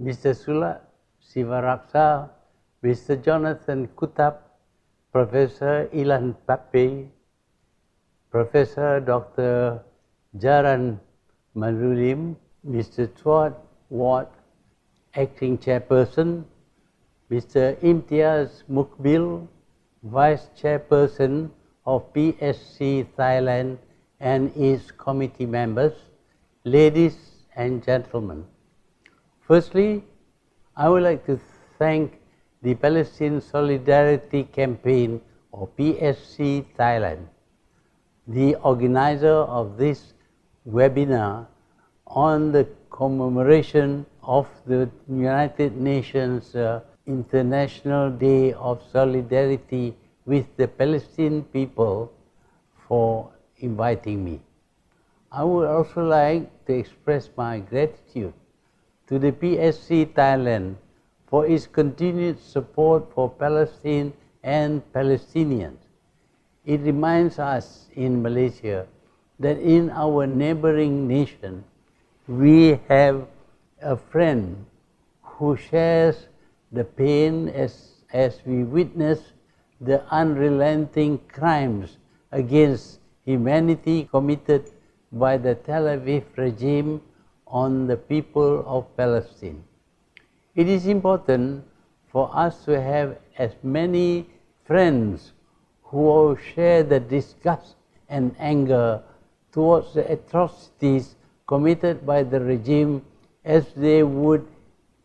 Mr. Sula Sivaraksa, Mr. Jonathan Kutab, Professor Ilan Pape, Professor Dr. Jaran Marulim, Mr. Tuat Ward, Acting Chairperson, Mr. Imtiaz Mukbil, Vice Chairperson of PSC Thailand and its committee members, ladies and gentlemen. Firstly, I would like to thank the Palestine Solidarity Campaign or PSC Thailand, the organizer of this webinar on the commemoration of the United Nations International Day of Solidarity with the Palestinian people, for inviting me. I would also like to express my gratitude to the PSC Thailand for its continued support for Palestine and Palestinians. It reminds us in Malaysia that in our neighboring nation, we have a friend who shares the pain as we witness the unrelenting crimes against humanity committed by the Tel Aviv regime on the people of Palestine. It is important for us to have as many friends who share the disgust and anger towards the atrocities committed by the regime as they would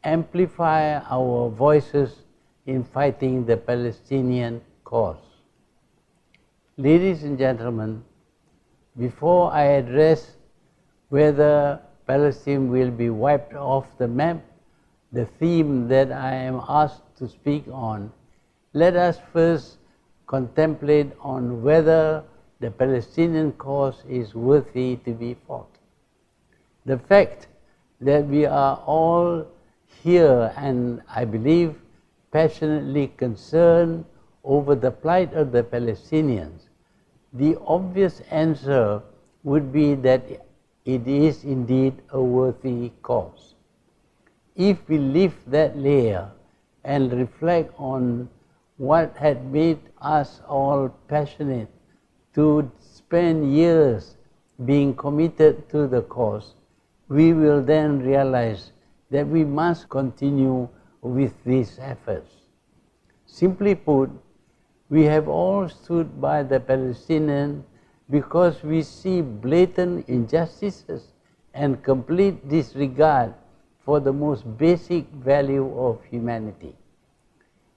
amplify our voices in fighting the Palestinian cause. Ladies and gentlemen, before I address whether Palestine will be wiped off the map, the theme that I am asked to speak on, let us first contemplate on whether the Palestinian cause is worthy to be fought. The fact that we are all here and I believe passionately concerned over the plight of the Palestinians, the obvious answer would be that it is indeed a worthy cause. If we lift that layer and reflect on what had made us all passionate to spend years being committed to the cause, we will then realize that we must continue with these efforts. Simply put, we have all stood by the Palestinians because we see blatant injustices and complete disregard for the most basic value of humanity.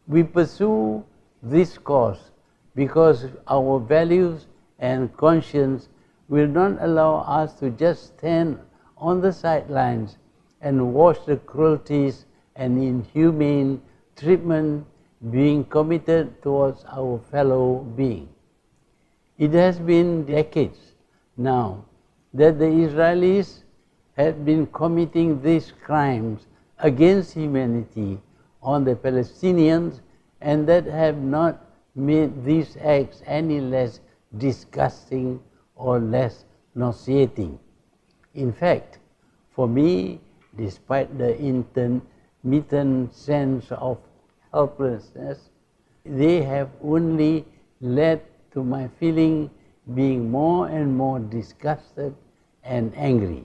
We pursue this cause because our values and conscience will not allow us to just stand on the sidelines and watch the cruelties and inhumane treatment being committed towards our fellow being. It has been decades now that the Israelis have been committing these crimes against humanity on the Palestinians, and that have not made these acts any less disgusting or less nauseating. In fact, for me, despite the intermittent sense of helplessness, they have only led to my feeling being more and more disgusted and angry.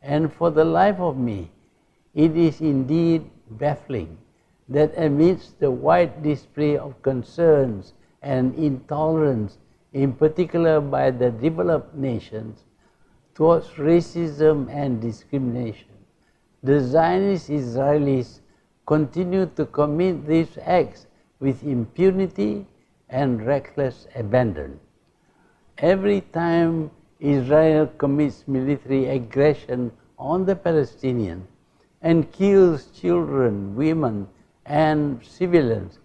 And for the life of me, it is indeed baffling that amidst the wide display of concerns and intolerance, in particular by the developed nations, towards racism and discrimination, the Zionist Israelis continue to commit these acts with impunity and reckless abandon. Every time Israel commits military aggression on the Palestinians and kills children, women, and civilians,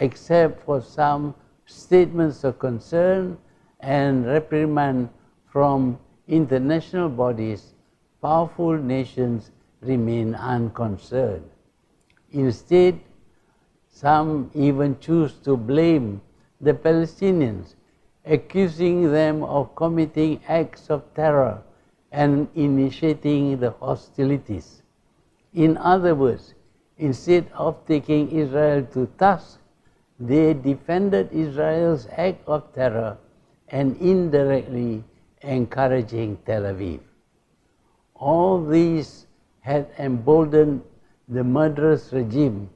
except for some statements of concern and reprimand from international bodies, powerful nations remain unconcerned. Instead, some even choose to blame the Palestinians, accusing them of committing acts of terror and initiating the hostilities. In other words, instead of taking Israel to task, they defended Israel's act of terror and indirectly encouraging Tel Aviv. All these had emboldened the murderous regime,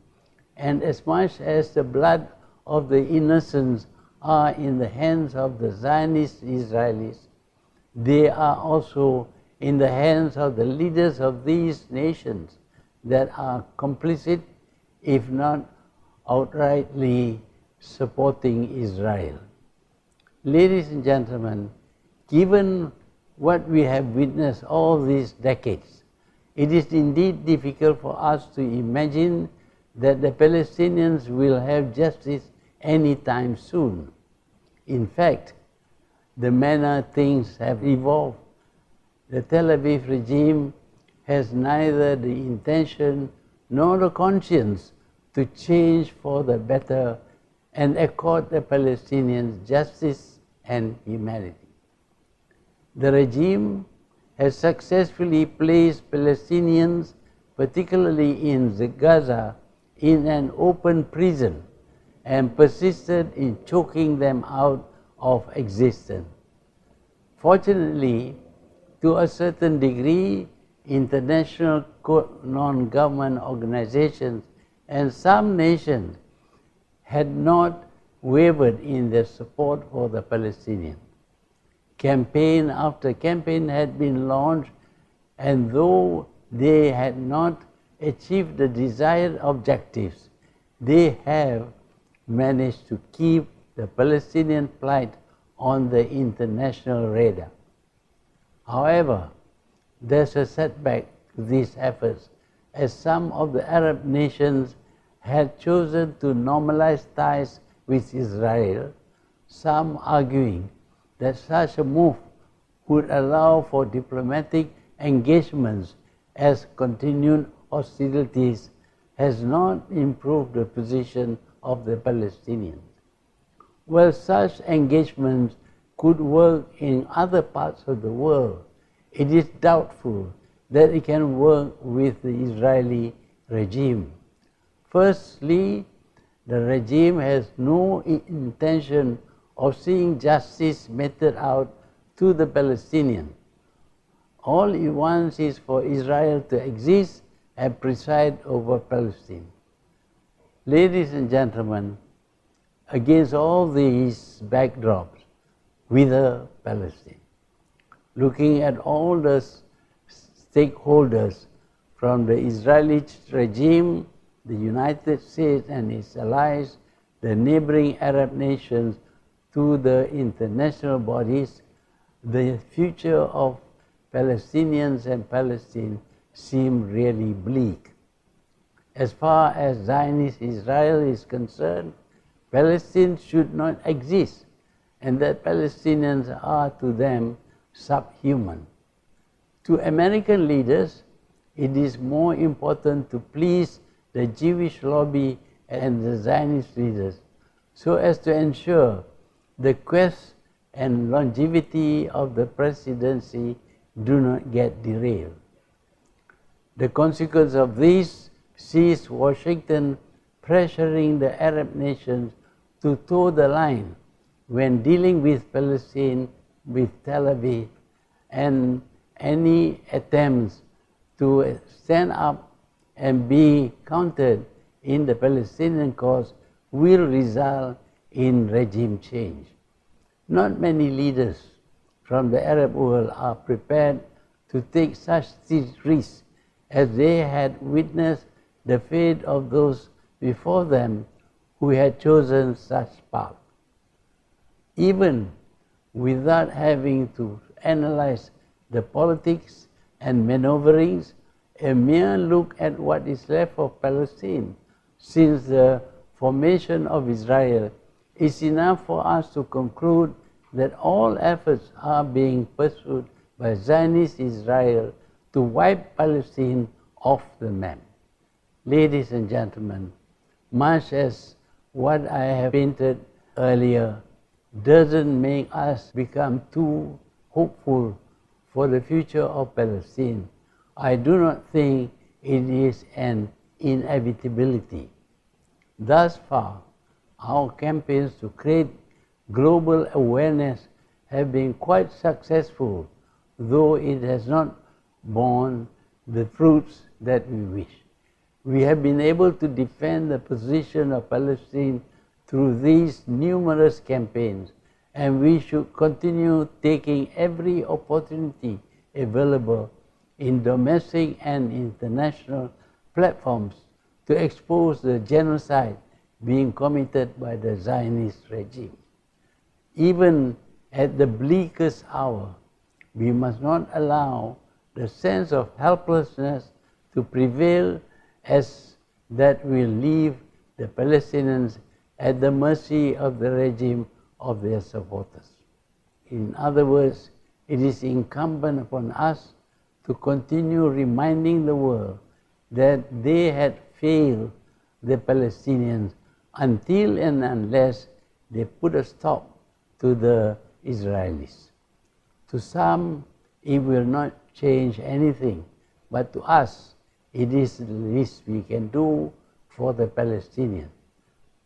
and as much as the blood of the innocents are in the hands of the Zionist Israelis, they are also in the hands of the leaders of these nations that are complicit, if not outrightly supporting Israel. Ladies and gentlemen, given what we have witnessed all these decades, it is indeed difficult for us to imagine that the Palestinians will have justice anytime soon. In fact, the manner things have evolved, the Tel Aviv regime has neither the intention nor the conscience to change for the better and accord the Palestinians justice and humanity. The regime has successfully placed Palestinians, particularly in Gaza, in an open prison and persisted in choking them out of existence. Fortunately, to a certain degree, international non-government organizations and some nations had not wavered in their support for the Palestinians. Campaign after campaign had been launched, and though they had not achieved the desired objectives, they have managed to keep the Palestinian plight on the international radar. However, there's a setback to these efforts, as some of the Arab nations had chosen to normalize ties with Israel, some arguing that such a move would allow for diplomatic engagements, as continued hostilities has not improved the position of the Palestinians. While such engagements could work in other parts of the world, it is doubtful that it can work with the Israeli regime. Firstly, the regime has no intention of seeing justice meted out to the Palestinians. All it wants is for Israel to exist and preside over Palestine. Ladies and gentlemen, against all these backdrops, whither Palestine? Looking at all the stakeholders, from the Israeli regime, the United States and its allies, the neighboring Arab nations, to the international bodies, the future of Palestinians and Palestine seem really bleak. As far as Zionist Israel is concerned, Palestine should not exist, and that Palestinians are to them subhuman. To American leaders, it is more important to please the Jewish lobby and the Zionist leaders, so as to ensure the quest and longevity of the presidency do not get derailed. The consequence of this sees Washington pressuring the Arab nations to toe the line when dealing with Palestine, with Tel Aviv, and any attempts to stand up and be countered in the Palestinian cause will result in regime change. Not many leaders from the Arab world are prepared to take such risks, as they had witnessed the fate of those before them who had chosen such path. Even without having to analyze the politics and maneuverings, a mere look at what is left of Palestine since the formation of Israel is enough for us to conclude that all efforts are being pursued by Zionist Israel to wipe Palestine off the map. Ladies and gentlemen, much as what I have painted earlier doesn't make us become too hopeful for the future of Palestine, I do not think it is an inevitability. Thus far, our campaigns to create global awareness have been quite successful, though it has not borne the fruits that we wish. We have been able to defend the position of Palestine through these numerous campaigns, and we should continue taking every opportunity available in domestic and international platforms to expose the genocide being committed by the Zionist regime. Even at the bleakest hour, we must not allow the sense of helplessness to prevail, as that will leave the Palestinians at the mercy of the regime of their supporters. In other words, it is incumbent upon us to continue reminding the world that they had failed the Palestinians until and unless they put a stop to the Israelis. To some, it will not change anything, but to us, it is the least we can do for the Palestinians.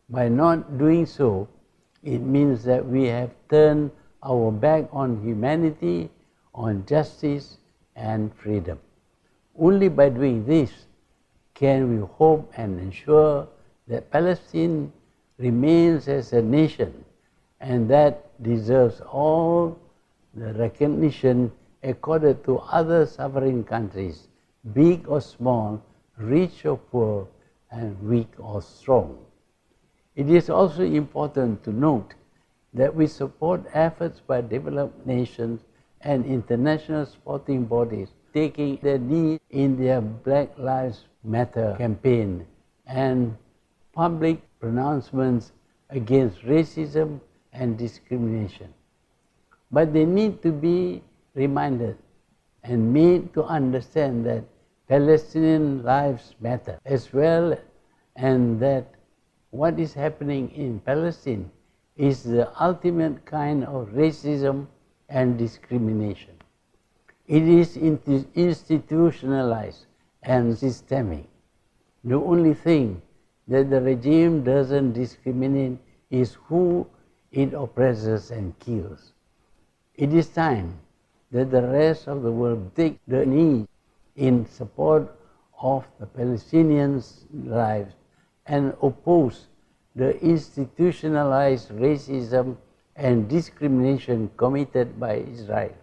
By not doing so, it means that we have turned our back on humanity, on justice, and freedom. Only by doing this can we hope and ensure that Palestine remains as a nation, and that deserves all the recognition accorded to other sovereign countries, big or small, rich or poor, and weak or strong. It is also important to note that we support efforts by developed nations and international sporting bodies taking their lead in their Black Lives Matter campaign and public pronouncements against racism and discrimination. But they need to be reminded and made to understand that Palestinian lives matter as well, and that what is happening in Palestine is the ultimate kind of racism and discrimination. It is institutionalized and systemic. The only thing that the regime doesn't discriminate is who it oppresses and kills. It is time that the rest of the world take the knee in support of the Palestinians' lives and oppose the institutionalized racism and discrimination committed by Israel.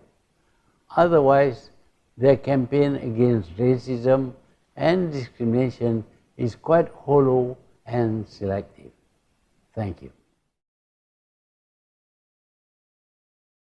Otherwise, their campaign against racism and discrimination is quite hollow and selective. Thank you.